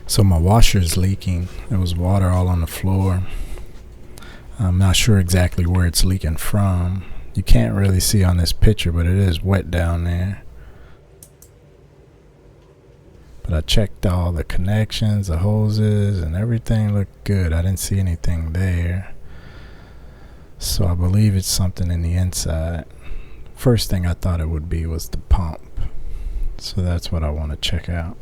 So my washer's leaking. There was water all on the floor. I'm not sure exactly where it's leaking from. You can't really see on this picture, but it is wet down there. But I checked all the connections, the hoses, and everything looked good. I didn't see anything there. So I believe it's something in the inside. First thing I thought it would be was the pump. So that's what I want to check out.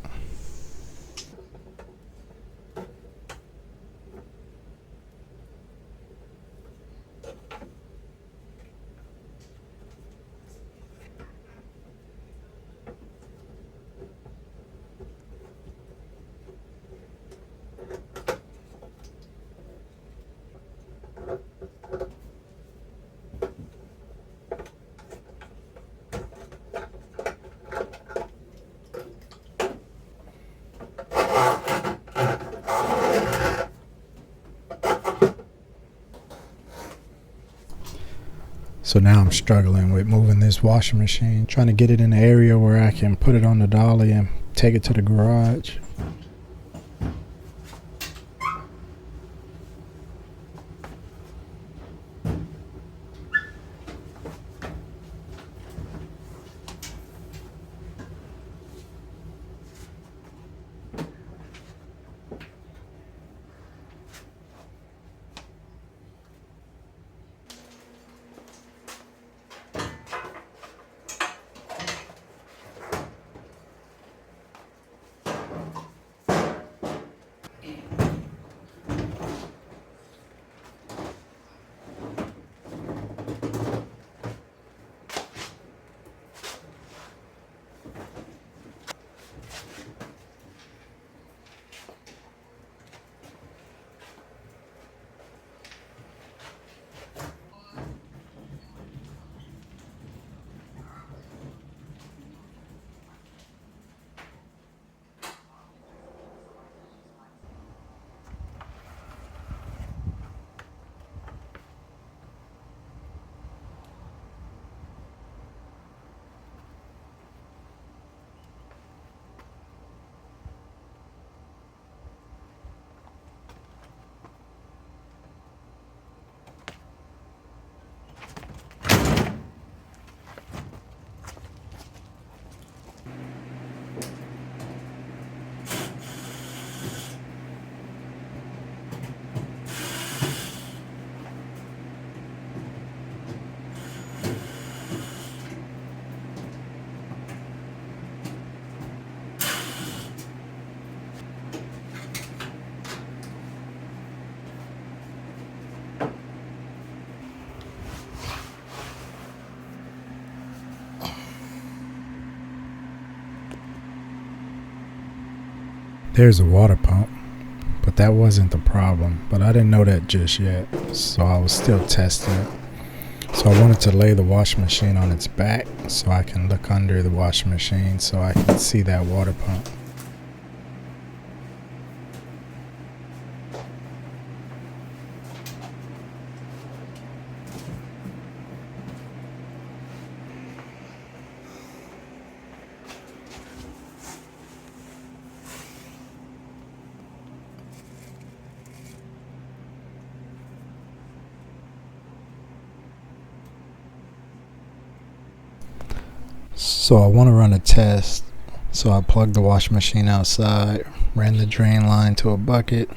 So now I'm struggling with moving this washing machine, trying to get it in an area where I can put it on the dolly and take it to the garage. There's a water pump, but that wasn't the problem. But I didn't know that just yet, so I was still testing it. So I wanted to lay the washing machine on its back so I can look under the washing machine so I can see that water pump. So I want to run a test. So I plugged the washing machine outside, ran the drain line to a bucket,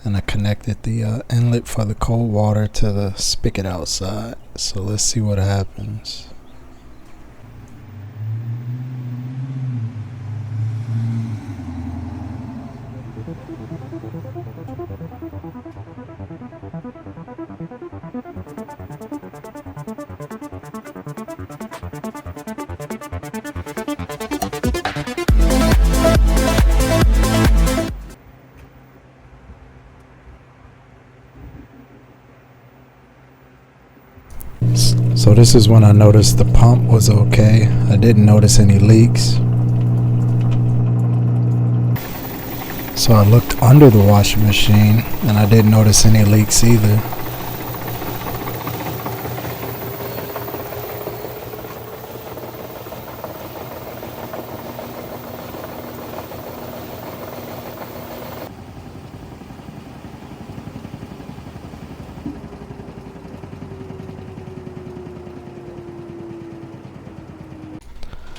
and I connected the inlet for the cold water to the spigot outside. So let's see what happens. So this is when I noticed the pump was okay. I didn't notice any leaks. So I looked under the washing machine and I didn't notice any leaks either.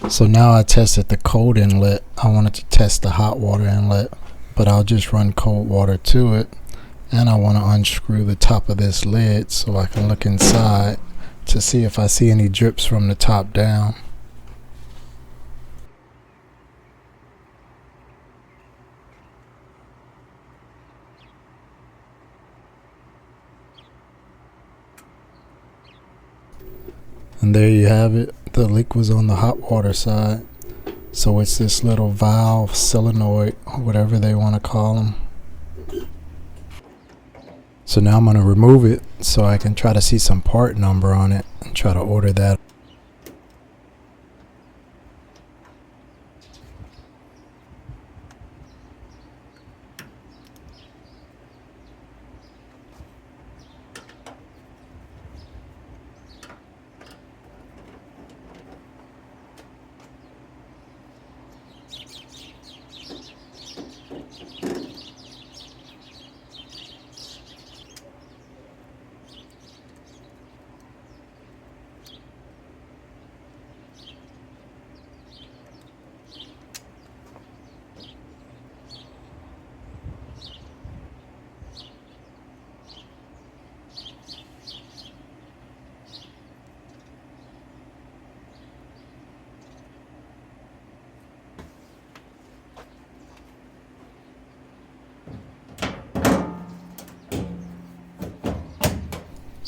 So now I tested the cold inlet. I wanted to test the hot water inlet, but I'll just run cold water to it. And I want to unscrew the top of this lid so I can look inside to see if I see any drips from the top down. And there you have it. The leak was on the hot water side. So it's this little valve, solenoid, whatever they want to call them. So now I'm going to remove it so I can try to see some part number on it and try to order that.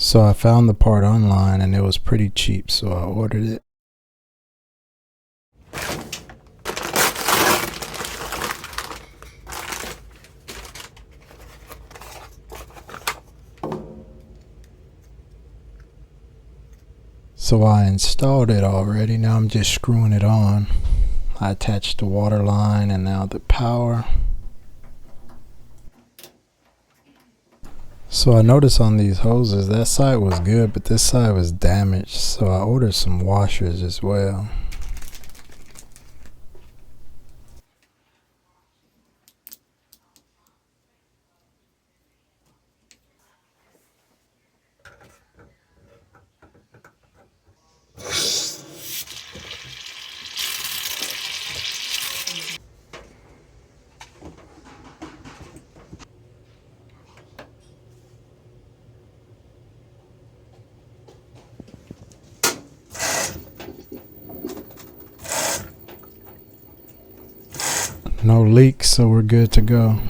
So I found the part online and it was pretty cheap, so I ordered it. So I installed it already. Now I'm just screwing it on. I attached the water line and now the power. So I noticed on these hoses, that side was good, but this side was damaged. So I ordered some washers as well. No leaks, so we're good to go.